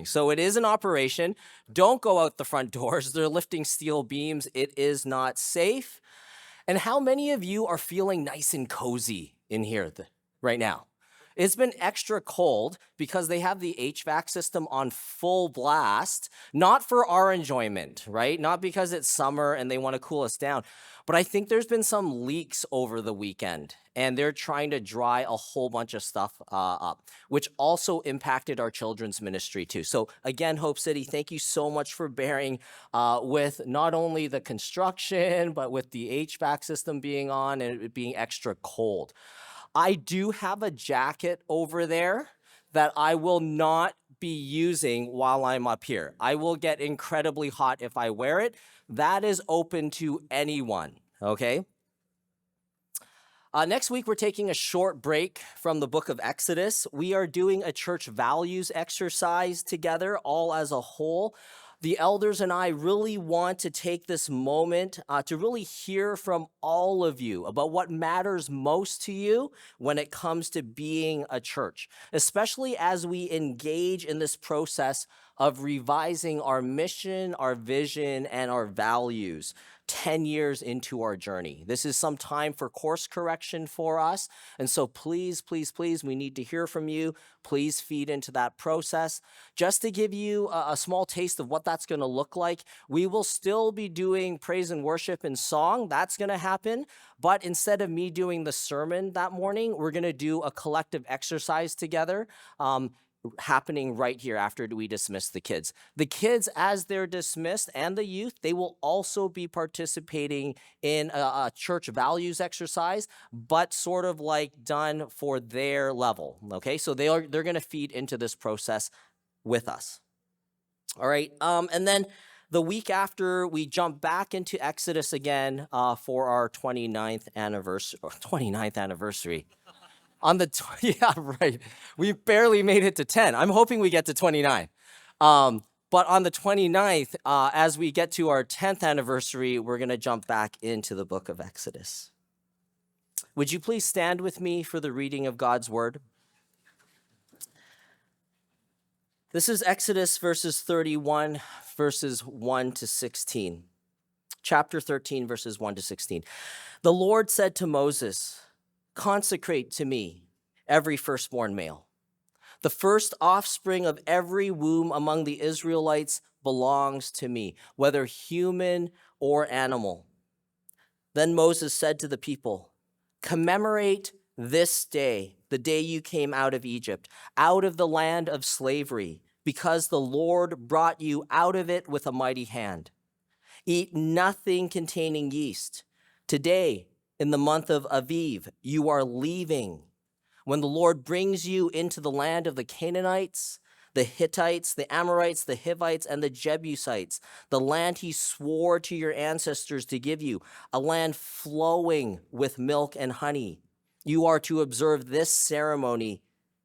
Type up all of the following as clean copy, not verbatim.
So it is an operation. Don't go out the front doors. They're lifting steel beams. It is not safe. And how many of you are feeling nice and cozy in here right now? It's been extra cold because they have the HVAC system on full blast, not for our enjoyment, right? Not because it's summer and they want to cool us down. But I think there's been some leaks over the weekend and they're trying to dry a whole bunch of stuff up, which also impacted our children's ministry too. So again, Hope City, thank you so much for bearing with not only the construction, but with the HVAC system being on and it being extra cold. I do have a jacket over there that I will not be using while I'm up here. I will get incredibly hot if I wear it. That is open to anyone, okay? Next week, we're taking a short break from the book of Exodus. We are doing a church values exercise together, all as a whole. The elders and I really want to take this moment to really hear from all of you about what matters most to you when it comes to being a church, especially as we engage in this process of revising our mission, our vision, and our values 10 years into our journey. This is some time for course correction for us. And so please, please, please, we need to hear from you. Please feed into that process. Just to give you a small taste of what that's going to look like, we will still be doing praise and worship and song. That's going to happen. But instead of me doing the sermon that morning, we're going to do a collective exercise together. Happening right here after we dismiss the kids. The kids, as they're dismissed, and the youth, they will also be participating in a church values exercise, but sort of like done for their level, okay? So they're going to feed into this process with us. All right, and then the week after, we jump back into Exodus again for our 29th anniversary. On the, yeah, right. We barely made it to 10. I'm hoping we get to 29. But on the 29th, as we get to our 10th anniversary, we're going to jump back into the book of Exodus. Would you please stand with me for the reading of God's word? This is Exodus verses 31, verses 1 to 16. Chapter 13, verses 1 to 16. The Lord said to Moses, "Consecrate to me every firstborn male. The first offspring of every womb among the Israelites belongs to me, whether human or animal." Then Moses said to the people, "Commemorate this day, the day you came out of Egypt, out of the land of slavery, because the Lord brought you out of it with a mighty hand. Eat nothing containing yeast. Today, in the month of Aviv, you are leaving. When the Lord brings you into the land of the Canaanites, the Hittites, the Amorites, the Hivites, and the Jebusites, the land he swore to your ancestors to give you, a land flowing with milk and honey, you are to observe this ceremony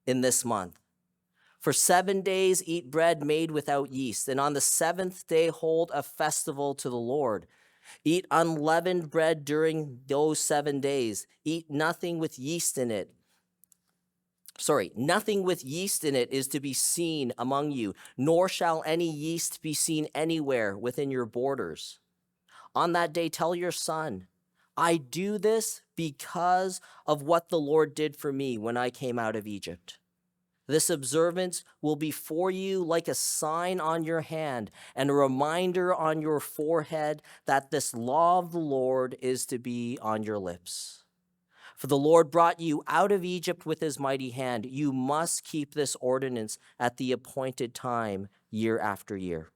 in this month. For 7 days eat bread made without yeast, and on the seventh day hold a festival to the Lord. Eat unleavened bread during those 7 days. Eat nothing with yeast in it. Nothing with yeast in it is to be seen among you, nor shall any yeast be seen anywhere within your borders. On that day, tell your son, I do this because of what the Lord did for me when I came out of Egypt. This observance will be for you like a sign on your hand and a reminder on your forehead that this law of the Lord is to be on your lips. For the Lord brought you out of Egypt with his mighty hand. You must keep this ordinance at the appointed time, year after year.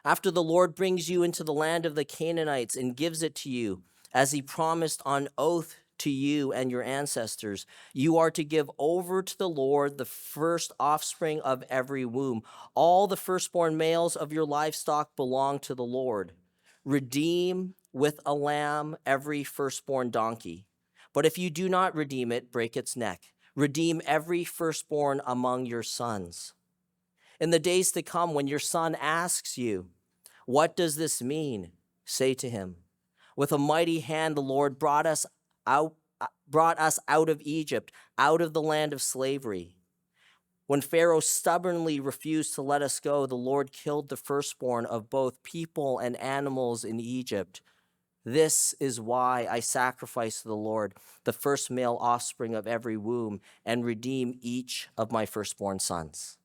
After the Lord brings you into the land of the Canaanites and gives it to you, as he promised on oath to you and your ancestors, you are to give over to the Lord the first offspring of every womb. All the firstborn males of your livestock belong to the Lord. Redeem with a lamb every firstborn donkey. But if you do not redeem it, break its neck. Redeem every firstborn among your sons. In the days to come, when your son asks you, what does this mean? Say to him, with a mighty hand the Lord brought us out of Egypt, out of the land of slavery. When Pharaoh stubbornly refused to let us go, the Lord killed the firstborn of both people and animals in Egypt. This is why I sacrifice to the Lord the first male offspring of every womb and redeem each of my firstborn sons.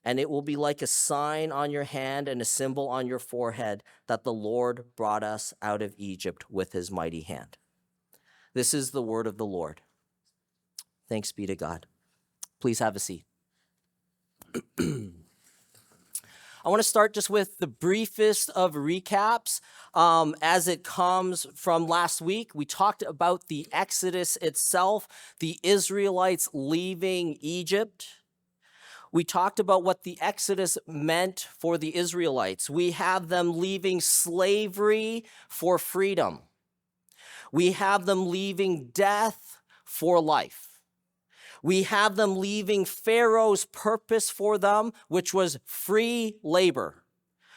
And it will be like a sign on your hand and a symbol on your forehead that the Lord brought us out of Egypt with his mighty hand. This is the word of the Lord. Thanks be to God. Please have a seat. I want to start just with the briefest of recaps as it comes from last week. We talked about the Exodus itself, the Israelites leaving Egypt. We talked about what the Exodus meant for the Israelites. We have them leaving slavery for freedom. We have them leaving death for life. We have them leaving Pharaoh's purpose for them, which was free labor,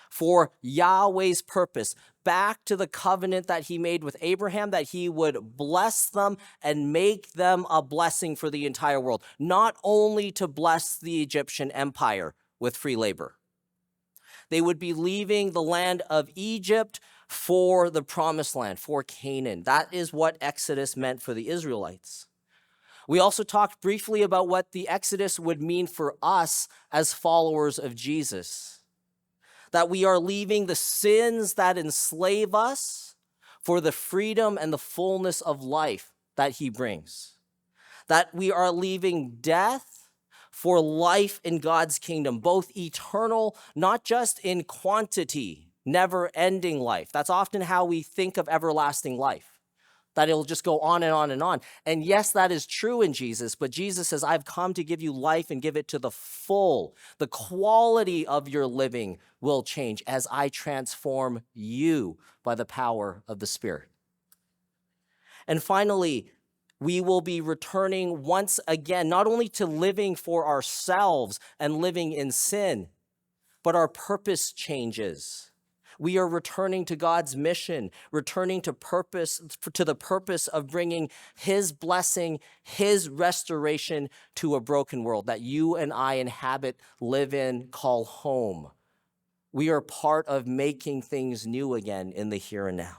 for Yahweh's purpose, back to the covenant that he made with Abraham, that he would bless them and make them a blessing for the entire world, not only to bless the Egyptian empire with free labor. They would be leaving the land of Egypt for the promised land, for Canaan. That is what Exodus meant for the Israelites. We also talked briefly about what the Exodus would mean for us as followers of Jesus. That we are leaving the sins that enslave us for the freedom and the fullness of life that he brings. That we are leaving death for life in God's kingdom, both eternal, not just in quantity, never-ending life. That's often how we think of everlasting life. That it'll just go on and on and on. And yes, that is true in Jesus, but Jesus says, I've come to give you life and give it to the full. The quality of your living will change as I transform you by the power of the Spirit. And finally, we will be returning once again, not only to living for ourselves and living in sin, but our purpose changes. We are returning to God's mission, returning to the purpose of bringing his blessing, his restoration to a broken world that you and I inhabit, live in, call home. We are part of making things new again in the here and now.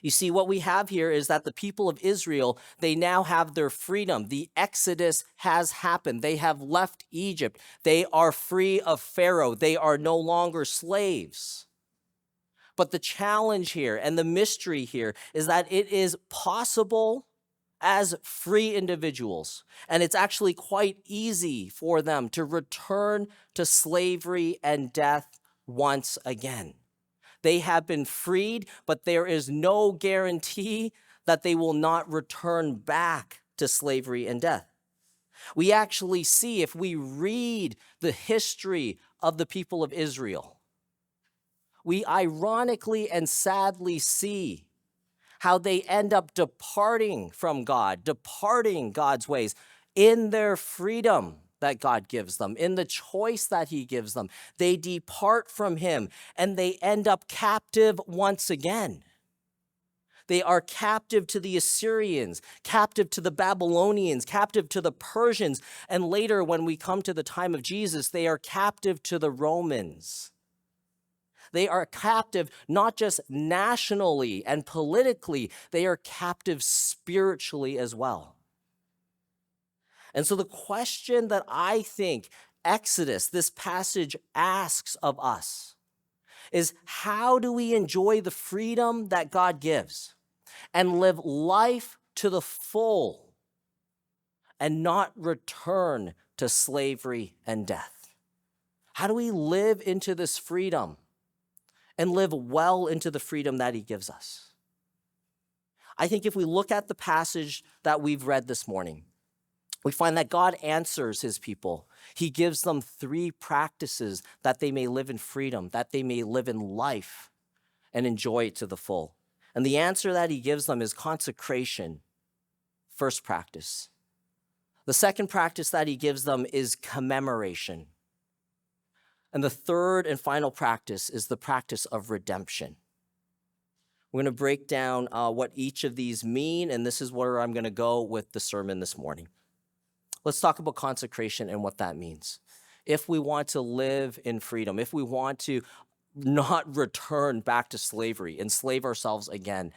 You see, what we have here is that the people of Israel, they now have their freedom. The Exodus has happened. They have left Egypt. They are free of Pharaoh. They are no longer slaves. But the challenge here and the mystery here is that it is possible as free individuals, and it's actually quite easy for them to return to slavery and death once again. They have been freed, but there is no guarantee that they will not return back to slavery and death. We actually see, if we read the history of the people of Israel, we ironically and sadly see how they end up departing from God, departing God's ways in their freedom that God gives them, in the choice that he gives them. They depart from him and they end up captive once again. They are captive to the Assyrians, captive to the Babylonians, captive to the Persians, and later when we come to the time of Jesus, they are captive to the Romans. They are captive not just nationally and politically, they are captive spiritually as well. And so the question that I think Exodus, this passage, asks of us is, how do we enjoy the freedom that God gives and live life to the full and not return to slavery and death? How do we live into this freedom and live well into the freedom that he gives us? I think if we look at the passage that we've read this morning, we find that God answers his people. He gives them 3 practices that they may live in freedom, that they may live in life and enjoy it to the full. And the answer that he gives them is consecration, first practice. The second practice that he gives them is commemoration. And the third and final practice is the practice of redemption. We're going to break down what each of these mean, and this is where I'm going to go with the sermon this morning. Let's talk about consecration and what that means. If we want to live in freedom, if we want to not return back to slavery, enslave ourselves again,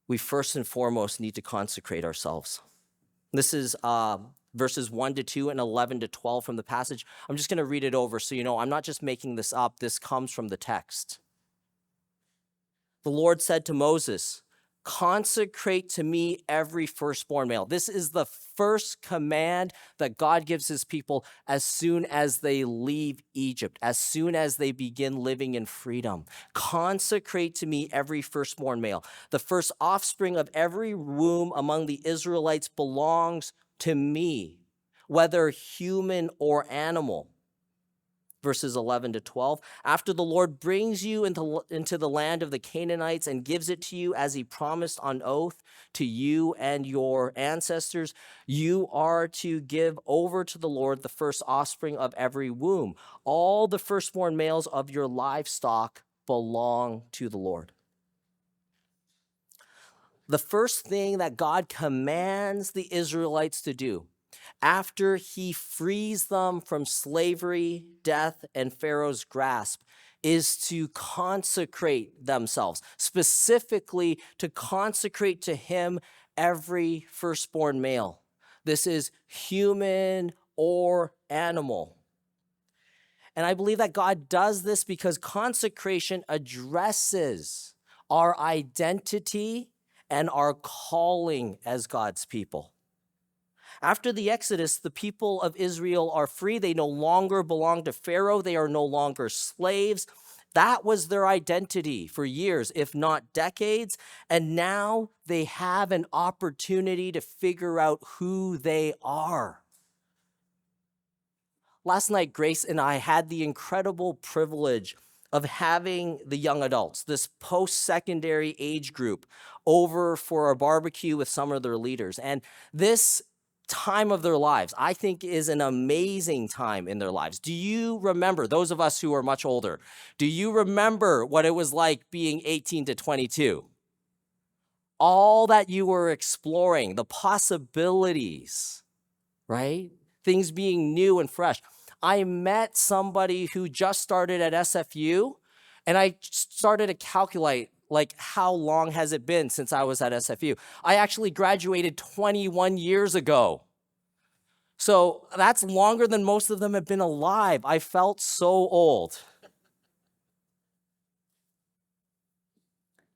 we first and foremost need to consecrate ourselves. This is verses 1-2 and 11-12 from the passage. I'm just going to read it over so you know I'm not just making this up. This comes from the text. The Lord said to Moses, consecrate to me every firstborn male. This is the first command that God gives his people as soon as they leave Egypt, as soon as they begin living in freedom. Consecrate to me every firstborn male. The first offspring of every womb among the Israelites belongs to me, whether human or animal. Verses 11-12, after the Lord brings you into the land of the Canaanites and gives it to you as he promised on oath to you and your ancestors, you are to give over to the Lord the first offspring of every womb. All the firstborn males of your livestock belong to the Lord. The first thing that God commands the Israelites to do after he frees them from slavery, death, and Pharaoh's grasp is to consecrate themselves, specifically to consecrate to him every firstborn male. This is human or animal. And I believe that God does this because consecration addresses our identity and our calling as God's people. After the Exodus, the people of Israel are free. They no longer belong to Pharaoh. They are no longer slaves. That was their identity for years, if not decades. And now they have an opportunity to figure out who they are. Last night, Grace and I had the incredible privilege of having the young adults, this post-secondary age group, over for a barbecue with some of their leaders. And this time of their lives, I think, is an amazing time in their lives. Do you remember, those of us who are much older, do you remember what it was like being 18 to 22? All that you were exploring, the possibilities, right? Things being new and fresh. I met somebody who just started at SFU, and I started to calculate, like, how long has it been since I was at SFU? I actually graduated 21 years ago. So that's longer than most of them have been alive. I felt so old.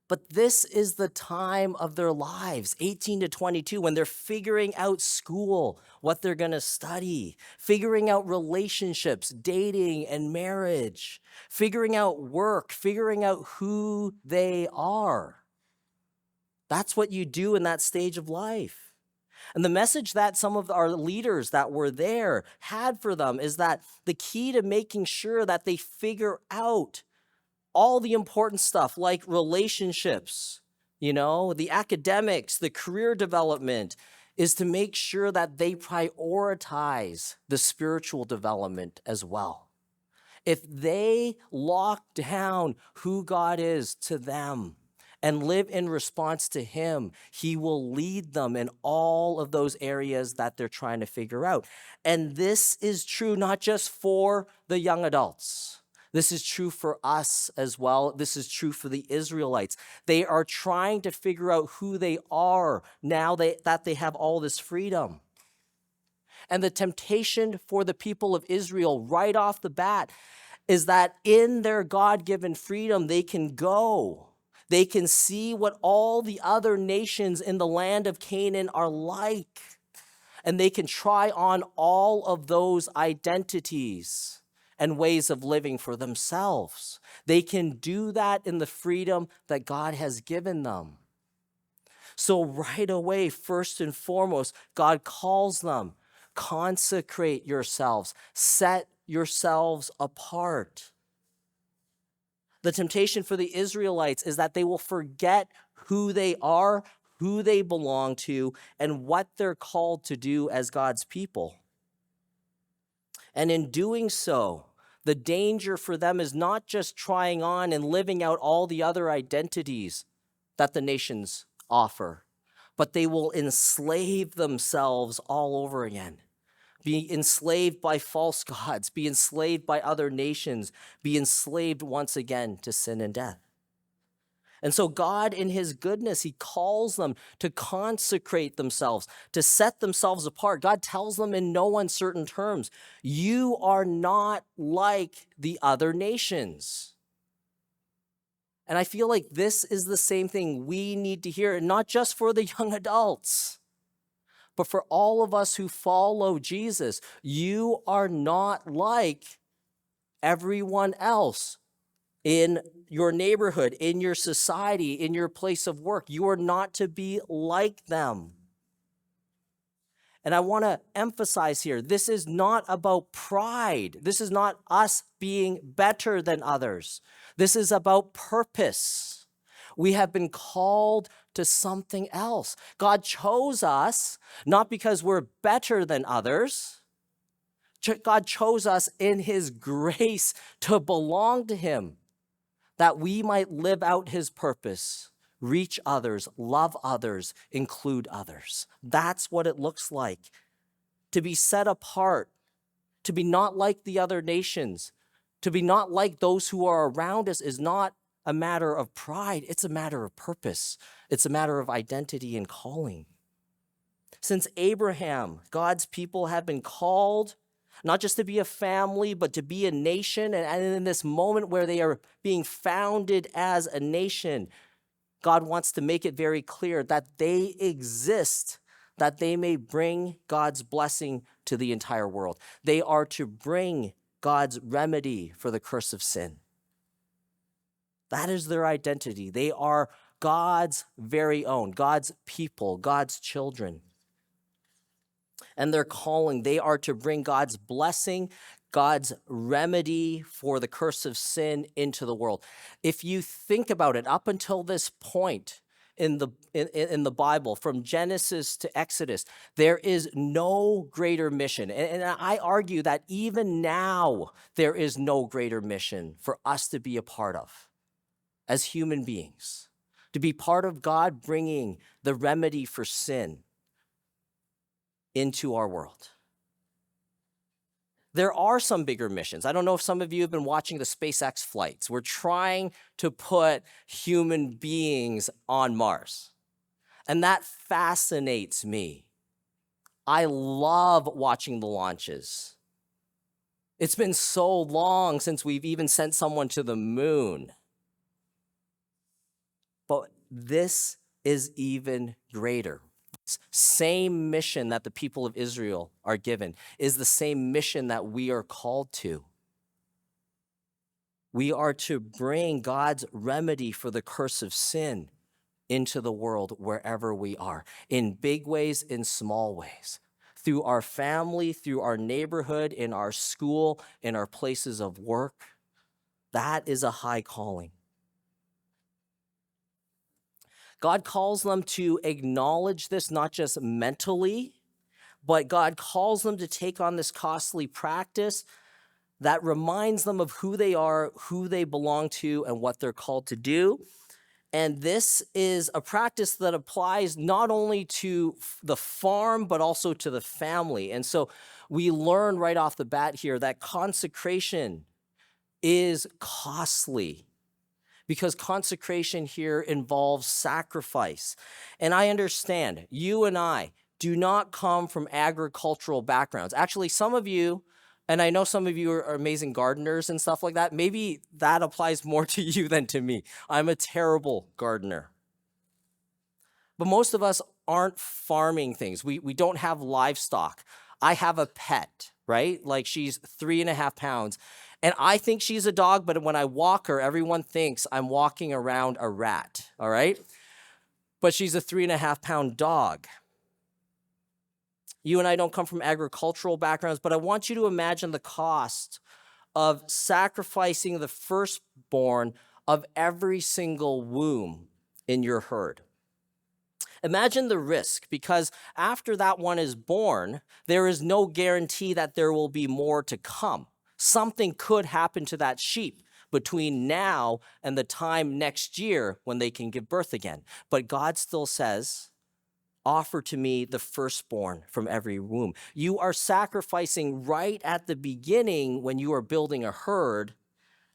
But this is the time of their lives, 18 to 22, when they're figuring out school, what they're going to study, figuring out relationships, dating and marriage, figuring out work, figuring out who they are. That's what you do in that stage of life. And the message that some of our leaders that were there had for them is that the key to making sure that they figure out all the important stuff like relationships, the academics, the career development, is to make sure that they prioritize the spiritual development as well. If they lock down who God is to them and live in response to him, he will lead them in all of those areas that they're trying to figure out. And this is true not just for the young adults. This is true for us as well. This is true for the Israelites. They are trying to figure out who they are now that they have all this freedom. And the temptation for the people of Israel right off the bat is that in their God-given freedom, they can go. They can see what all the other nations in the land of Canaan are like. And they can try on all of those identities and ways of living for themselves. They can do that in the freedom that God has given them. So right away, first and foremost, God calls them, consecrate yourselves, set yourselves apart. The temptation for the Israelites is that they will forget who they are, who they belong to, and what they're called to do as God's people. And in doing so, the danger for them is not just trying on and living out all the other identities that the nations offer, but they will enslave themselves all over again. Be enslaved by false gods, be enslaved by other nations, be enslaved once again to sin and death. And so God, in his goodness, he calls them to consecrate themselves, to set themselves apart. God tells them in no uncertain terms, you are not like the other nations. And I feel like this is the same thing we need to hear, not just for the young adults, but for all of us who follow Jesus. You are not like everyone else in your neighborhood, in your society, in your place of work. You are not to be like them. And I want to emphasize here, this is not about pride. This is not us being better than others. This is about purpose. We have been called to something else. God chose us not because we're better than others. God chose us in his grace to belong to him, that we might live out his purpose, reach others, love others, include others. That's what it looks like to be set apart, to be not like the other nations, to be not like those who are around us is not a matter of pride. It's a matter of purpose. It's a matter of identity and calling. Since Abraham, God's people have been called not just to be a family, but to be a nation. And in this moment where they are being founded as a nation, God wants to make it very clear that they exist, that they may bring God's blessing to the entire world. They are to bring God's remedy for the curse of sin. That is their identity. They are God's very own, God's people, God's children. And their calling, they are to bring God's blessing, God's remedy for the curse of sin into the world. If you think about it, up until this point in the Bible, from Genesis to Exodus, there is no greater mission. And I argue that even now, there is no greater mission for us to be a part of as human beings, to be part of God bringing the remedy for sin into our world. There are some bigger missions. I don't know if some of you have been watching the SpaceX flights. We're trying to put human beings on Mars. And that fascinates me. I love watching the launches. It's been so long since we've even sent someone to the moon. But this is even greater. Same mission that the people of Israel are given is the same mission that we are called to. We are to bring God's remedy for the curse of sin into the world wherever we are, in big ways, in small ways, through our family, through our neighborhood, in our school, in our places of work. That is a high calling. God calls them to acknowledge this, not just mentally, but God calls them to take on this costly practice that reminds them of who they are, who they belong to, and what they're called to do. And this is a practice that applies not only to the farm, but also to the family. And so we learn right off the bat here that consecration is costly, because consecration here involves sacrifice. And I understand you and I do not come from agricultural backgrounds. Actually, some of you, and I know some of you are amazing gardeners and stuff like that, maybe that applies more to you than to me. I'm a terrible gardener. But most of us aren't farming things. We don't have livestock. I have a pet, right? Like, she's 3.5 pounds. And I think she's a dog, but when I walk her, everyone thinks I'm walking around a rat, all right? But she's a 3.5 pound dog. You and I don't come from agricultural backgrounds, but I want you to imagine the cost of sacrificing the firstborn of every single womb in your herd. Imagine the risk, because after that one is born, there is no guarantee that there will be more to come. Something could happen to that sheep between now and the time next year when they can give birth again. But God still says, offer to me the firstborn from every womb. You are sacrificing right at the beginning when you are building a herd,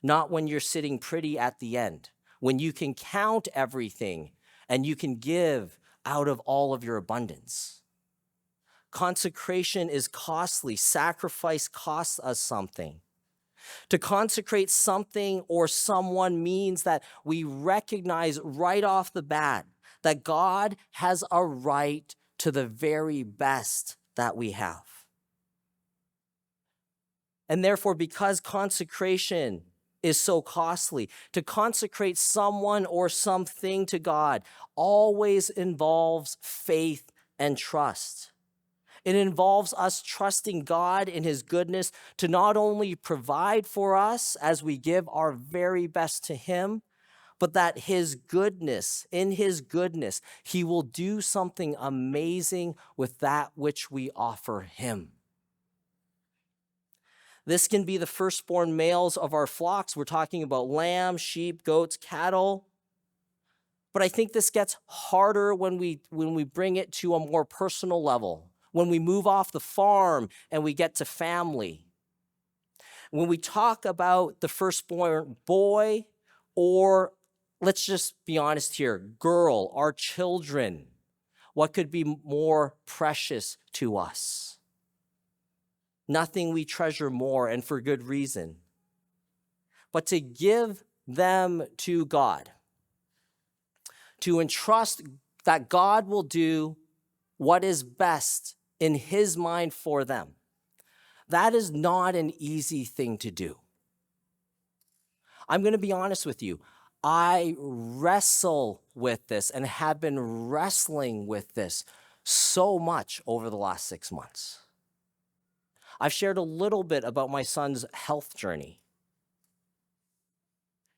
not when you're sitting pretty at the end, when you can count everything and you can give out of all of your abundance. Consecration is costly. Sacrifice costs us something. To consecrate something or someone means that we recognize right off the bat that God has a right to the very best that we have. And therefore, because consecration is so costly, to consecrate someone or something to God always involves faith and trust. It involves us trusting God in his goodness to not only provide for us as we give our very best to him, but that his goodness, in his goodness, he will do something amazing with that which we offer him. This can be the firstborn males of our flocks. We're talking about lambs, sheep, goats, cattle. But I think this gets harder when we bring it to a more personal level, when we move off the farm and we get to family. When we talk about the firstborn boy, or let's just be honest here, girl, our children, what could be more precious to us? Nothing we treasure more, and for good reason. But to give them to God, to entrust that God will do what is best in his mind for them, that is not an easy thing to do. I'm going to be honest with you. I wrestle with this and have been wrestling with this so much over the last 6 months. I've shared a little bit about my son's health journey.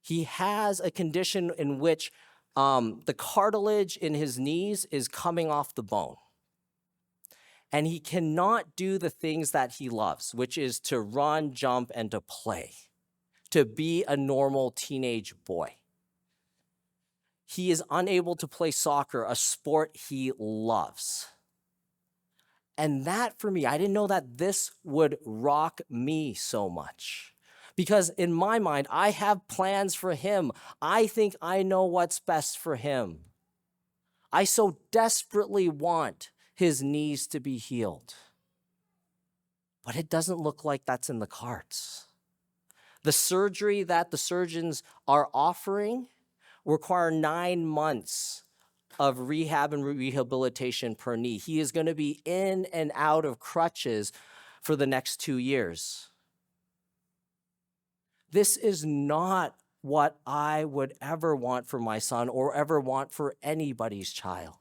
He has a condition in which the cartilage in his knees is coming off the bone. And he cannot do the things that he loves, which is to run, jump, and to play, to be a normal teenage boy. He is unable to play soccer, a sport he loves. And that, for me, I didn't know that this would rock me so much. Because in my mind, I have plans for him. I think I know what's best for him. I so desperately want his knees to be healed. But it doesn't look like that's in the cards. The surgery that the surgeons are offering require 9 months of rehab and rehabilitation per knee. He is going to be in and out of crutches for the next 2 years. This is not what I would ever want for my son or ever want for anybody's child.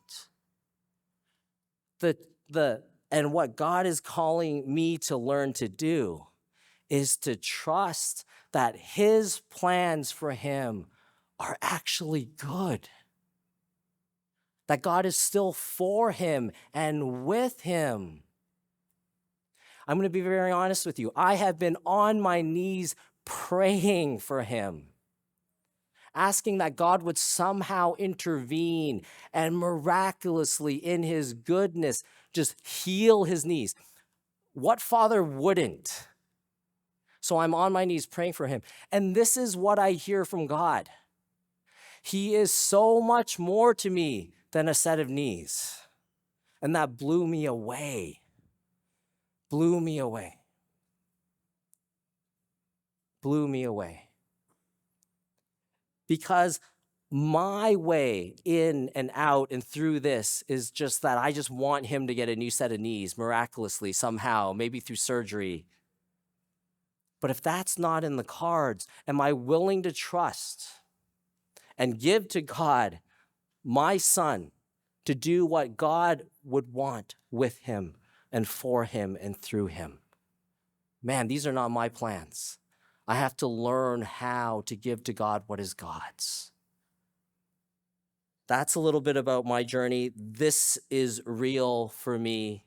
And what God is calling me to learn to do is to trust that his plans for him are actually good. That God is still for him and with him. I'm going to be very honest with you. I have been on my knees praying for him, asking that God would somehow intervene and miraculously, in his goodness, just heal his knees. What father wouldn't? So I'm on my knees praying for him. And this is what I hear from God. He is so much more to me than a set of knees. And that blew me away. Blew me away. Blew me away. Because my way in and out and through this is just that I just want him to get a new set of knees miraculously, somehow, maybe through surgery. But if that's not in the cards, am I willing to trust and give to God my son to do what God would want with him and for him and through him? Man, these are not my plans. I have to learn how to give to God what is God's. That's a little bit about my journey. This is real for me.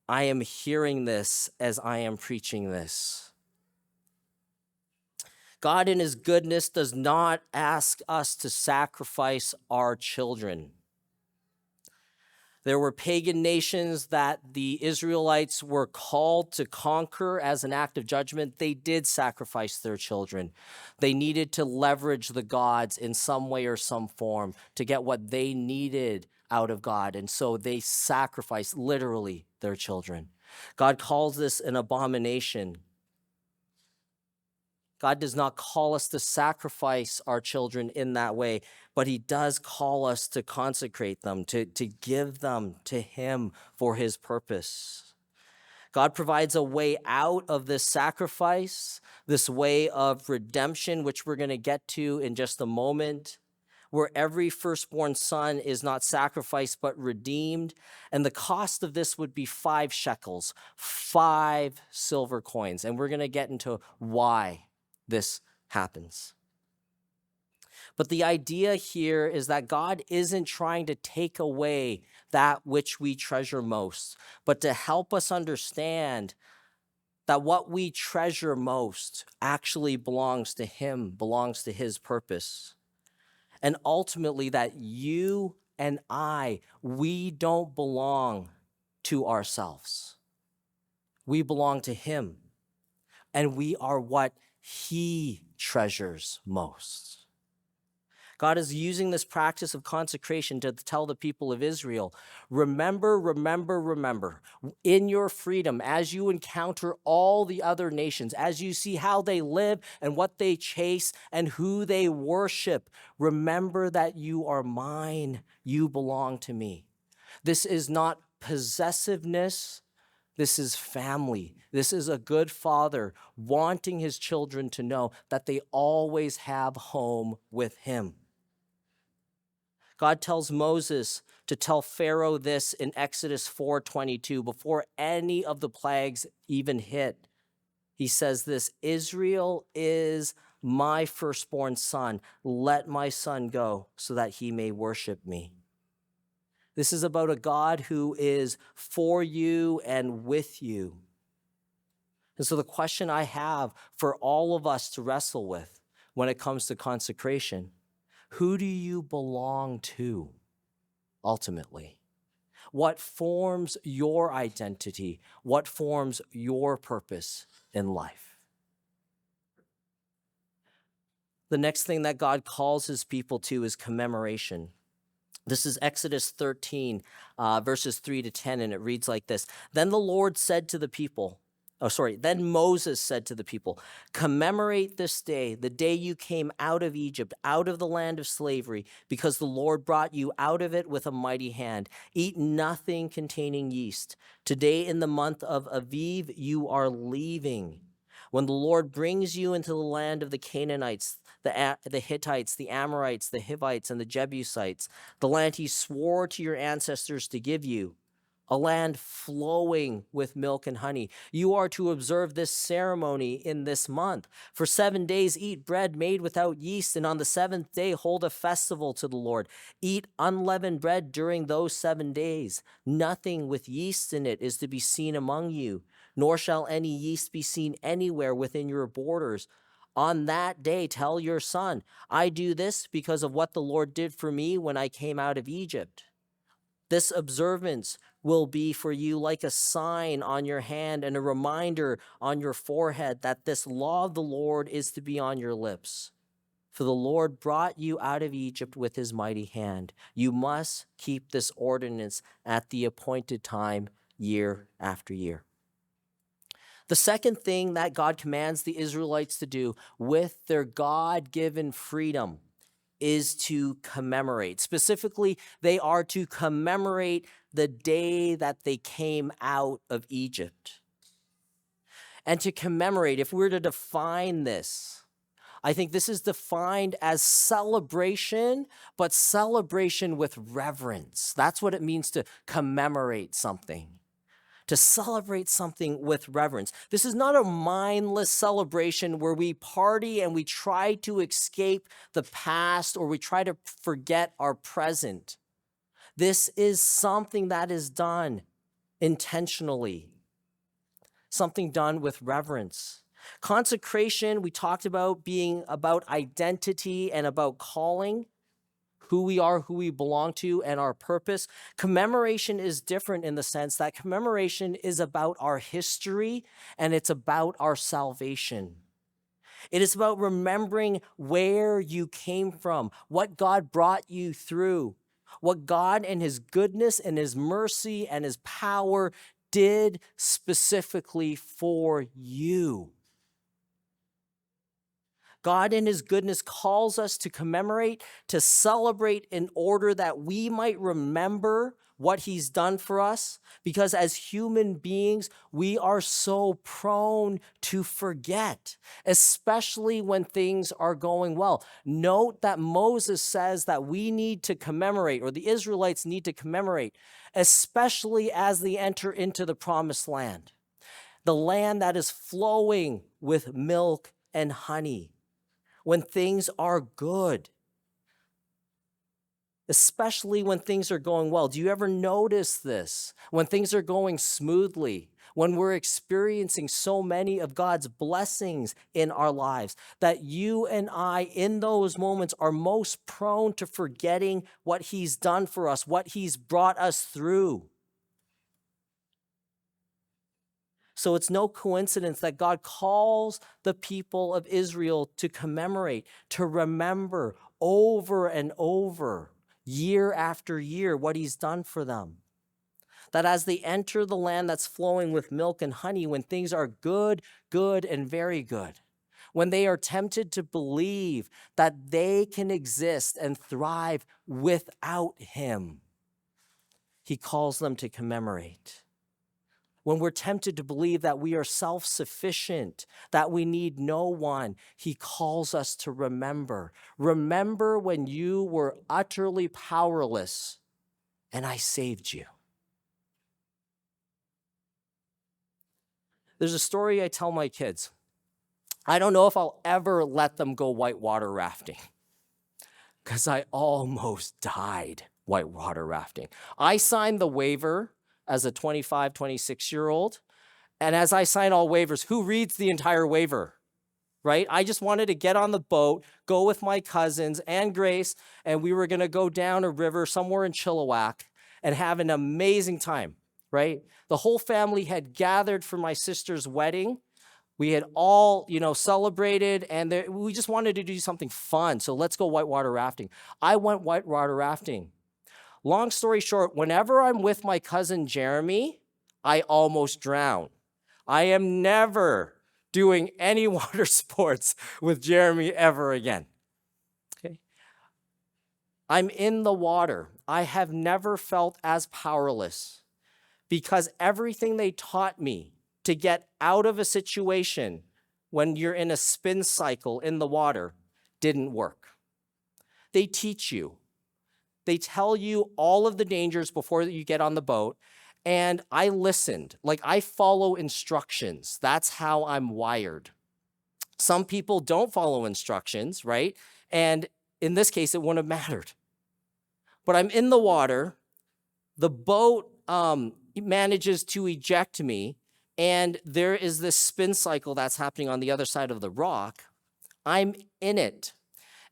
I am hearing this as I am preaching this. God in his goodness does not ask us to sacrifice our children. There were pagan nations that the Israelites were called to conquer as an act of judgment. They did sacrifice their children. They needed to leverage the gods in some way or some form to get what they needed out of God. And so they sacrificed literally their children. God calls this an abomination. God does not call us to sacrifice our children in that way, but he does call us to consecrate them, to give them to him for his purpose. God provides a way out of this sacrifice, this way of redemption, which we're going to get to in just a moment, where every firstborn son is not sacrificed but redeemed. And the cost of this would be 5 shekels, 5 silver coins. And we're going to get into why this happens. But the idea here is that God isn't trying to take away that which we treasure most, but to help us understand that what we treasure most actually belongs to him, belongs to his purpose. And ultimately that you and I, we don't belong to ourselves. We belong to him, and we are what he treasures most. God is using this practice of consecration to tell the people of Israel, remember, in your freedom, as you encounter all the other nations, as you see how they live and what they chase and who they worship, remember that you are mine, you belong to me. This is not possessiveness. This is family. This is a good father wanting his children to know that they always have home with him. God tells Moses to tell Pharaoh this in Exodus 4:22, before any of the plagues even hit. He says this, Israel is my firstborn son. Let my son go so that he may worship me. This is about a God who is for you and with you. And so the question I have for all of us to wrestle with when it comes to consecration, who do you belong to ultimately? What forms your identity? What forms your purpose in life? The next thing that God calls his people to is commemoration. This is Exodus 13, verses 3-10, and it reads like this. Then Moses said to the people, commemorate this day, the day you came out of Egypt, out of the land of slavery, because the Lord brought you out of it with a mighty hand. Eat nothing containing yeast. Today in the month of Aviv, you are leaving. When the Lord brings you into the land of the Canaanites, the Hittites, the Amorites, the Hivites, and the Jebusites, the land he swore to your ancestors to give you, a land flowing with milk and honey. You are to observe this ceremony in this month. For 7 days, eat bread made without yeast, and on the 7th day, hold a festival to the Lord. Eat unleavened bread during those 7 days. Nothing with yeast in it is to be seen among you, nor shall any yeast be seen anywhere within your borders. On that day, tell your son, I do this because of what the Lord did for me when I came out of Egypt. This observance will be for you like a sign on your hand and a reminder on your forehead that this law of the Lord is to be on your lips. For the Lord brought you out of Egypt with his mighty hand. You must keep this ordinance at the appointed time, year after year. The second thing that God commands the Israelites to do with their God-given freedom is to commemorate. Specifically, they are to commemorate the day that they came out of Egypt. And to commemorate, if we were to define this, I think this is defined as celebration, but celebration with reverence. That's what it means to commemorate something. To celebrate something with reverence. This is not a mindless celebration where we party and we try to escape the past or we try to forget our present. This is something that is done intentionally, something done with reverence. Consecration, we talked about being about identity and about calling. who we are, who we belong to, and our purpose. Commemoration is different in the sense that commemoration is about our history and it's about our salvation. It is about remembering where you came from, what God brought you through, what God and his goodness and his mercy and his power did specifically for you. God in his goodness calls us to commemorate, to celebrate in order that we might remember what he's done for us, because as human beings, we are so prone to forget, especially when things are going well. Note that Moses says that we need to commemorate, or the Israelites need to commemorate, especially as they enter into the promised land, the land that is flowing with milk and honey. When things are good, especially when things are going well. Do you ever notice this? When things are going smoothly, when we're experiencing so many of God's blessings in our lives, that you and I, in those moments, are most prone to forgetting what he's done for us, what he's brought us through. So it's no coincidence that God calls the people of Israel to commemorate, to remember over and over, year after year, what he's done for them. That as they enter the land that's flowing with milk and honey, when things are good, good, and very good, when they are tempted to believe that they can exist and thrive without him, he calls them to commemorate. When we're tempted to believe that we are self-sufficient, that we need no one, he calls us to remember. Remember when you were utterly powerless and I saved you. There's a story I tell my kids. I don't know if I'll ever let them go whitewater rafting because I almost died whitewater rafting. I signed the waiver as a 25, 26-year-old. And as I sign all waivers, who reads the entire waiver, right? I just wanted to get on the boat, go with my cousins and Grace, and we were going to go down a river somewhere in Chilliwack and have an amazing time, right? The whole family had gathered for my sister's wedding. We had all, celebrated, and we just wanted to do something fun. So let's go whitewater rafting. I went whitewater rafting. Long story short, whenever I'm with my cousin Jeremy, I almost drown. I am never doing any water sports with Jeremy ever again. Okay? I'm in the water. I have never felt as powerless because everything they taught me to get out of a situation when you're in a spin cycle in the water didn't work. They teach you. They tell you all of the dangers before you get on the boat. And I listened. Like, I follow instructions. That's how I'm wired. Some people don't follow instructions, right? And in this case, it wouldn't have mattered. But I'm in the water. The boat manages to eject me. And there is this spin cycle that's happening on the other side of the rock. I'm in it.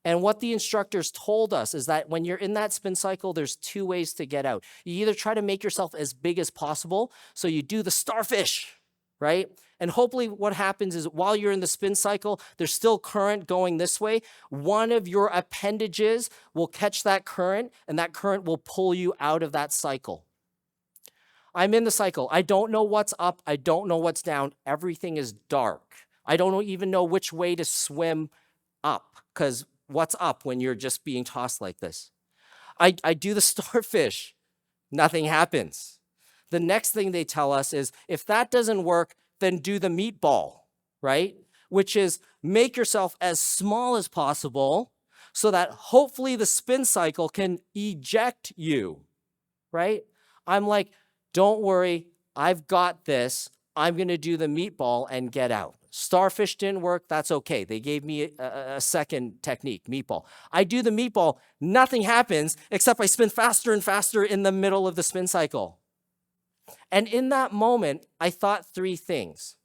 And what the instructors told us is that when you're in that spin cycle, there's two ways to get out. You either try to make yourself as big as possible, so you do the starfish, right? And hopefully what happens is while you're in the spin cycle, there's still current going this way. One of your appendages will catch that current, and that current will pull you out of that cycle. I'm in the cycle. I don't know what's up. I don't know what's down. Everything is dark. I don't even know which way to swim up, because what's up when you're just being tossed like this? I do the starfish. Nothing happens. The next thing they tell us is, if that doesn't work, then do the meatball, right? Which is make yourself as small as possible so that hopefully the spin cycle can eject you, right? I'm like, don't worry, I've got this. I'm going to do the meatball and get out. Starfish didn't work. That's okay. They gave me a second technique, meatball. I do the meatball. Nothing happens except I spin faster and faster in the middle of the spin cycle. And in that moment, I thought three things.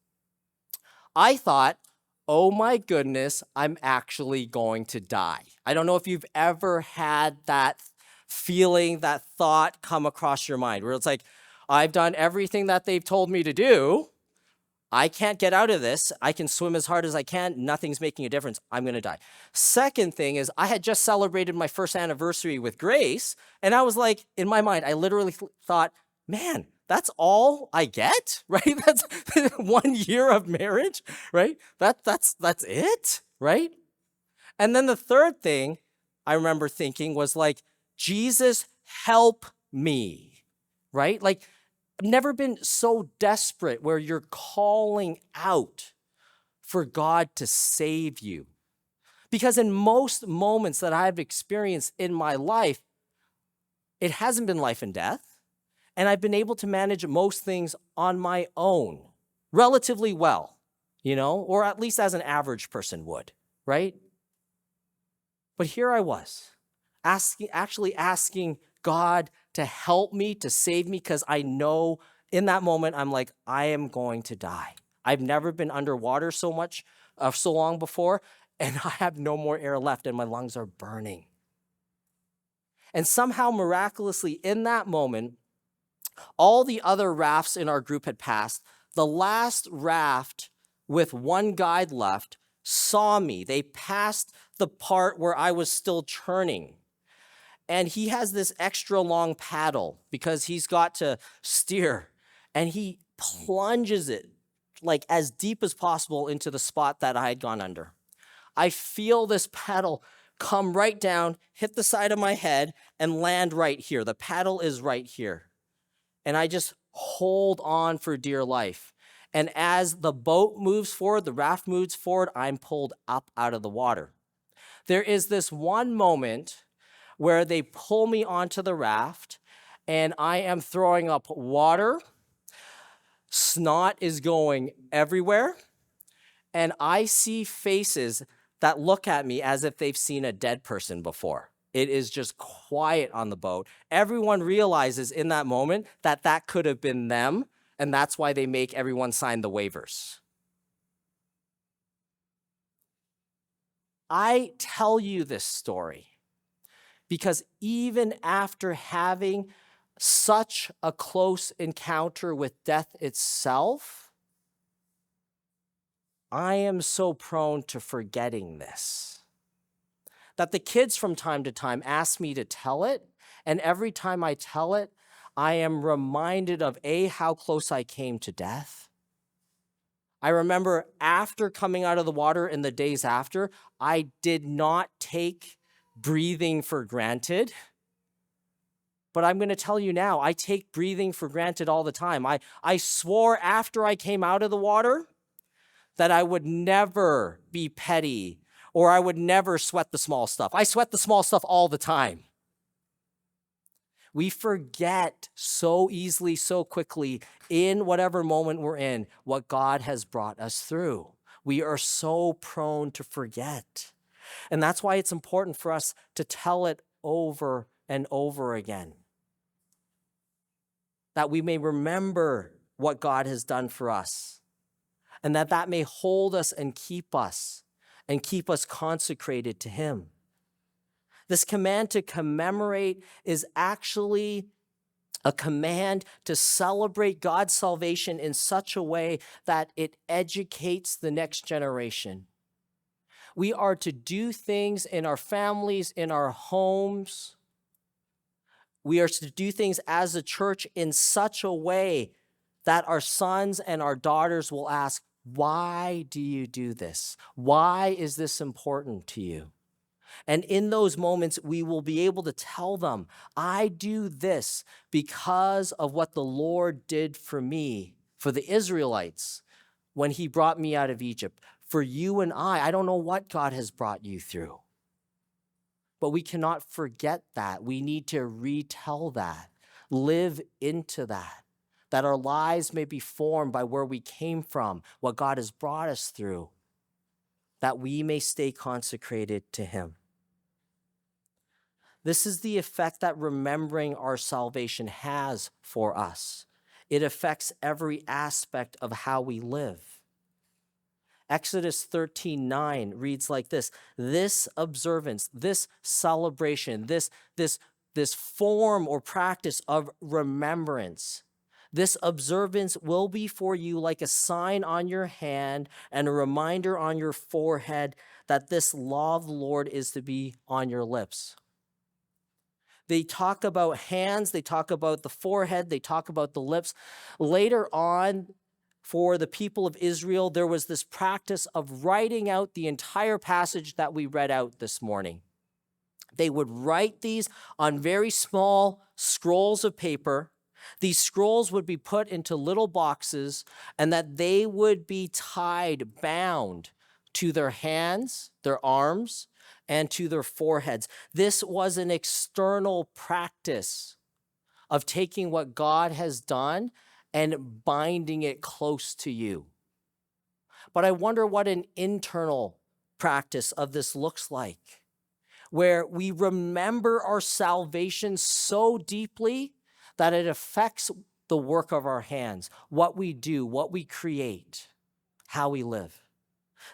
I thought, oh my goodness, I'm actually going to die. I don't know if you've ever had that feeling, that thought come across your mind where it's like, I've done everything that they've told me to do. I can't get out of this. I can swim as hard as I can. Nothing's making a difference. I'm going to die. Second thing is, I had just celebrated my first anniversary with Grace. And I was like, in my mind, I literally thought, man, that's all I get, right? That's 1 year of marriage, right? That's it, right? And then the third thing I remember thinking was like, Jesus, help me, right? Like, I've never been so desperate where you're calling out for God to save you. Because in most moments that I've experienced in my life, it hasn't been life and death. And I've been able to manage most things on my own relatively well, or at least as an average person would, right? But here I was, actually asking God to help me, to save me, because I know in that moment, I'm like, I am going to die. I've never been underwater so long before, and I have no more air left, and my lungs are burning. And somehow, miraculously, in that moment, all the other rafts in our group had passed. The last raft with one guide left saw me. They passed the part where I was still churning. And he has this extra long paddle because he's got to steer. And he plunges it like as deep as possible into the spot that I had gone under. I feel this paddle come right down, hit the side of my head, and land right here. The paddle is right here. And I just hold on for dear life. And as the boat moves forward, the raft moves forward, I'm pulled up out of the water. There is this one moment where they pull me onto the raft, and I am throwing up water. Snot is going everywhere. And I see faces that look at me as if they've seen a dead person before. It is just quiet on the boat. Everyone realizes in that moment that that could have been them, and that's why they make everyone sign the waivers. I tell you this story because even after having such a close encounter with death itself, I am so prone to forgetting this. That the kids from time to time ask me to tell it, and every time I tell it, I am reminded of how close I came to death. I remember after coming out of the water in the days after, I did not take breathing for granted. But I'm going to tell you now, I take breathing for granted all the time. I swore after I came out of the water that I would never be petty or I would never sweat the small stuff. I sweat the small stuff all the time. We forget so easily, so quickly, in whatever moment we're in, what God has brought us through. We are so prone to forget. And that's why it's important for us to tell it over and over again, that we may remember what God has done for us, and that may hold us and keep us consecrated to Him. This command to commemorate is actually a command to celebrate God's salvation in such a way that it educates the next generation. We are to do things in our families, in our homes. We are to do things as a church in such a way that our sons and our daughters will ask, why do you do this? Why is this important to you? And in those moments, we will be able to tell them, I do this because of what the Lord did for me, for the Israelites, when He brought me out of Egypt. For you and I don't know what God has brought you through. But we cannot forget that. We need to retell that, live into that our lives may be formed by where we came from, what God has brought us through, that we may stay consecrated to Him. This is the effect that remembering our salvation has for us. It affects every aspect of how we live. Exodus 13:9 reads like this: this observance, this celebration, this form or practice of remembrance, this observance will be for you like a sign on your hand and a reminder on your forehead that this law of the Lord is to be on your lips. They talk about hands, they talk about the forehead, they talk about the lips. Later on, for the people of Israel, there was this practice of writing out the entire passage that we read out this morning. They would write these on very small scrolls of paper. These scrolls would be put into little boxes, and that they would be tied, bound to their hands, their arms, and to their foreheads. This was an external practice of taking what God has done and binding it close to you. But I wonder what an internal practice of this looks like, where we remember our salvation so deeply that it affects the work of our hands, what we do, what we create, how we live.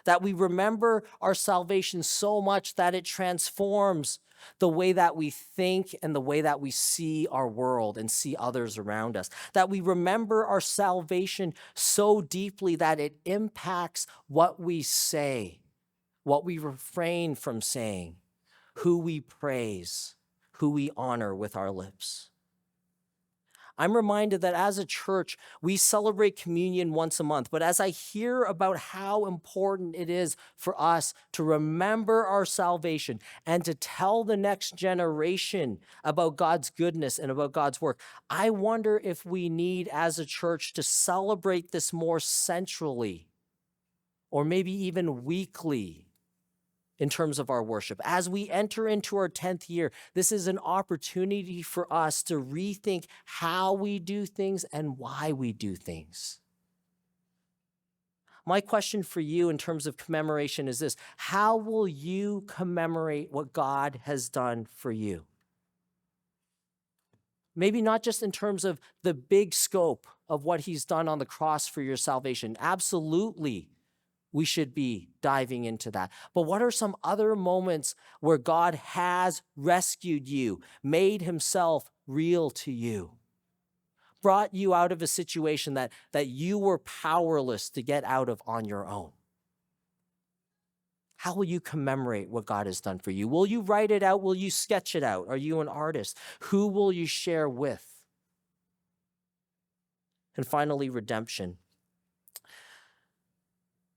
That we remember our salvation so much that it transforms the way that we think and the way that we see our world and see others around us. That we remember our salvation so deeply that it impacts what we say, what we refrain from saying, who we praise, who we honor with our lips. I'm reminded that as a church, we celebrate communion once a month, but as I hear about how important it is for us to remember our salvation and to tell the next generation about God's goodness and about God's work, I wonder if we need, as a church, to celebrate this more centrally or maybe even weekly in terms of our worship. As we enter into our 10th year, this is an opportunity for us to rethink how we do things and why we do things. My question for you in terms of commemoration is this: how will you commemorate what God has done for you? Maybe not just in terms of the big scope of what he's done on the cross for your salvation. Absolutely, we should be diving into that. But what are some other moments where God has rescued you, made himself real to you, brought you out of a situation that you were powerless to get out of on your own? How will you commemorate what God has done for you? Will you write it out? Will you sketch it out? Are you an artist? Who will you share with? And finally, redemption.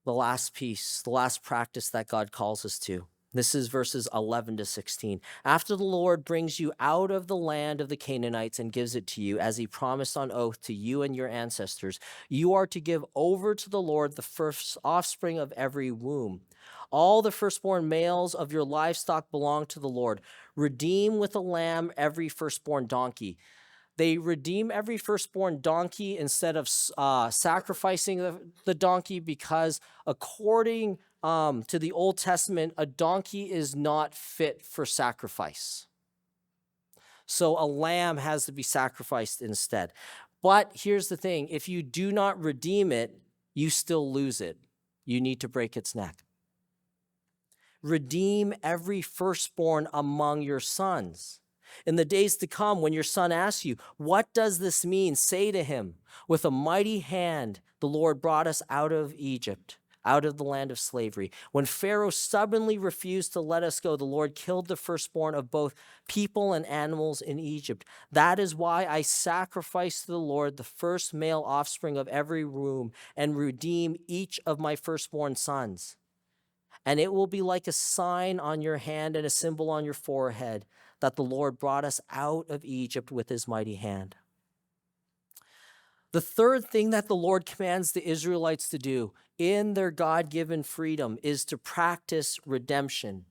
The last piece, the last practice that God calls us to. This is verses 11 to 16. After the Lord brings you out of the land of the Canaanites and gives it to you, as he promised on oath to you and your ancestors, you are to give over to the Lord the first offspring of every womb. All the firstborn males of your livestock belong to the Lord. Redeem with a lamb every firstborn donkey. They redeem every firstborn donkey instead of sacrificing the donkey because according to the Old Testament, a donkey is not fit for sacrifice. So a lamb has to be sacrificed instead. But here's the thing: if you do not redeem it, you still lose it. You need to break its neck. Redeem every firstborn among your sons. In the days to come, when your son asks you, "What does this mean?" say to him, "With a mighty hand, the Lord brought us out of Egypt, out of the land of slavery. When Pharaoh stubbornly refused to let us go, the Lord killed the firstborn of both people and animals in Egypt. That is why I sacrifice to the Lord the first male offspring of every womb and redeem each of my firstborn sons. And it will be like a sign on your hand and a symbol on your forehead that the Lord brought us out of Egypt with his mighty hand." The third thing that the Lord commands the Israelites to do in their God-given freedom is to practice redemption.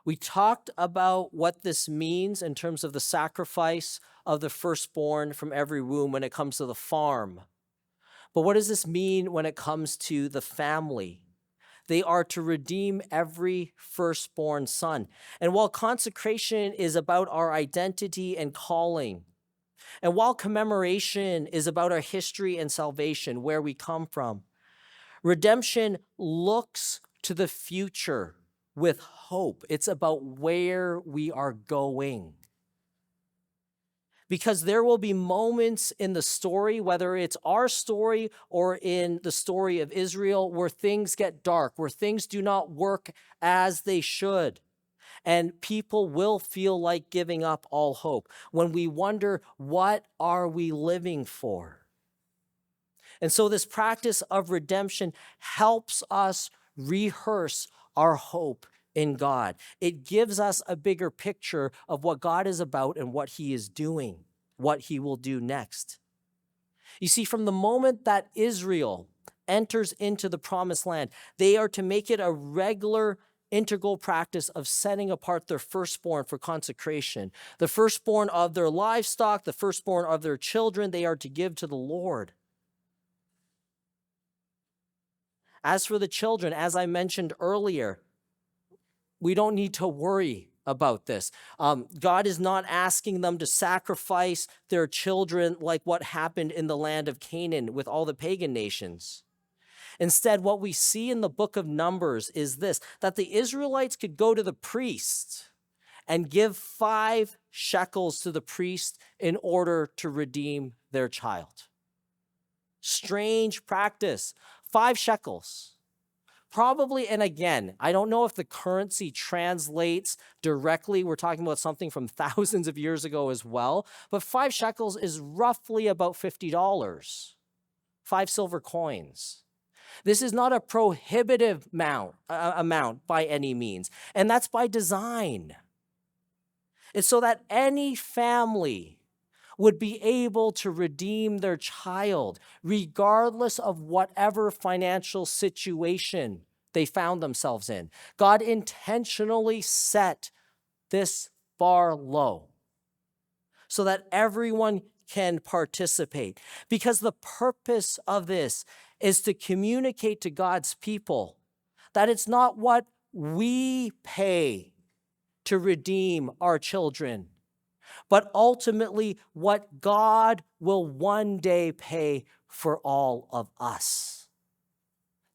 We talked about what this means in terms of the sacrifice of the firstborn from every womb when it comes to the farm. But what does this mean when it comes to the family? They are to redeem every firstborn son. And while consecration is about our identity and calling, and while commemoration is about our history and salvation, where we come from, Redemption looks to the future with hope. It's about where we are going. Because there will be moments in the story, whether it's our story or in the story of Israel, where things get dark, where things do not work as they should. And people will feel like giving up all hope when we wonder, what are we living for? And so this practice of redemption helps us rehearse our hope in God. It gives us a bigger picture of what God is about and what he is doing, what he will do next. You see, from the moment that Israel enters into the promised land, they are to make it a regular integral practice of setting apart their firstborn for consecration. The firstborn of their livestock, the firstborn of their children, they are to give to the Lord. As for the children, as I mentioned earlier, we don't need to worry about this. God is not asking them to sacrifice their children like what happened in the land of Canaan with all the pagan nations. Instead, what we see in the book of Numbers is this, that the Israelites could go to the priest and give 5 shekels to the priest in order to redeem their child. Strange practice. 5 shekels. Probably, and again, I don't know if the currency translates directly. We're talking about something from thousands of years ago as well. But 5 shekels is roughly about $50. 5 silver coins. This is not a prohibitive amount by any means. And that's by design. It's so that any family would be able to redeem their child, regardless of whatever financial situation they found themselves in. God intentionally set this bar low so that everyone can participate. Because the purpose of this is to communicate to God's people that it's not what we pay to redeem our children, but ultimately what God will one day pay for all of us.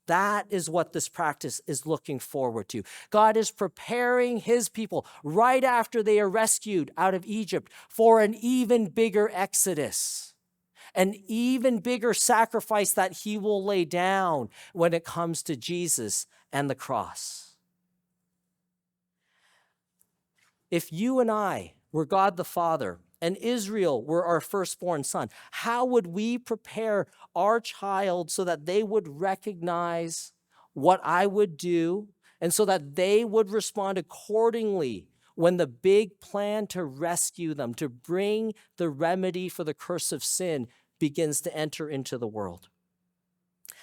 That is what this practice is looking forward to. God is preparing his people right after they are rescued out of Egypt for an even bigger exodus, an even bigger sacrifice that he will lay down when it comes to Jesus and the cross. If you and I were God the Father and Israel were our firstborn son, how would we prepare our child so that they would recognize what I would do and so that they would respond accordingly when the big plan to rescue them, to bring the remedy for the curse of sin begins to enter into the world?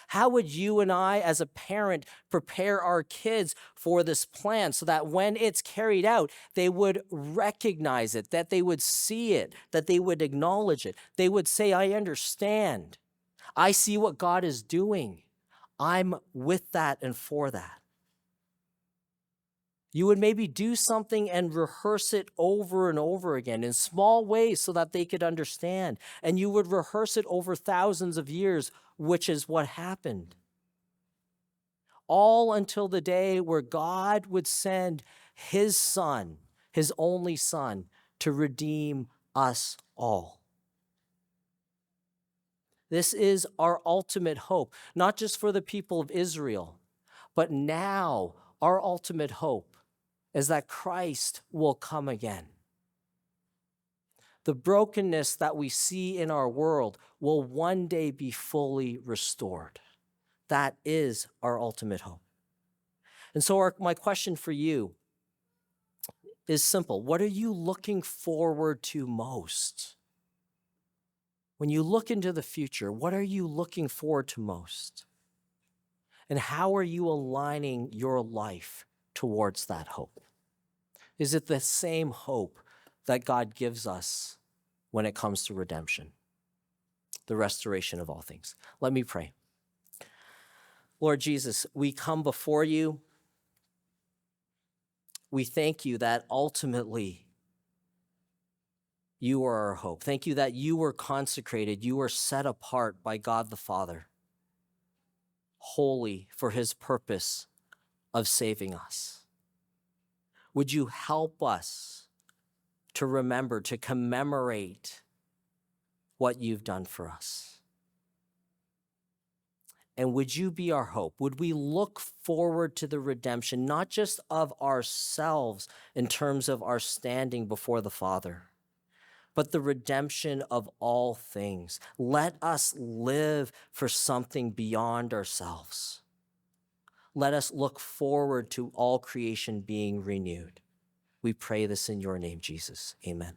How would you and I, as a parent, prepare our kids for this plan so that when it's carried out, they would recognize it, that they would see it, that they would acknowledge it? They would say, I understand. I see what God is doing. I'm with that and for that. You would maybe do something and rehearse it over and over again in small ways so that they could understand. And you would rehearse it over thousands of years, which is what happened. All until the day where God would send his son, his only son, to redeem us all. This is our ultimate hope, not just for the people of Israel, but now our ultimate hope is that Christ will come again. The brokenness that we see in our world will one day be fully restored. That is our ultimate hope. And so my question for you is simple. What are you looking forward to most? When you look into the future, what are you looking forward to most? And how are you aligning your life towards that hope? Is it the same hope that God gives us when it comes to redemption, the restoration of all things? Let me pray. Lord Jesus, we come before you. We thank you that ultimately you are our hope. Thank you that you were consecrated, you were set apart by God the Father. wholly for his purpose of saving us. Would you help us to remember, to commemorate what you've done for us? And would you be our hope? Would we look forward to the redemption, not just of ourselves in terms of our standing before the Father, but the redemption of all things? Let us live for something beyond ourselves. Let us look forward to all creation being renewed. We pray this in your name, Jesus. Amen.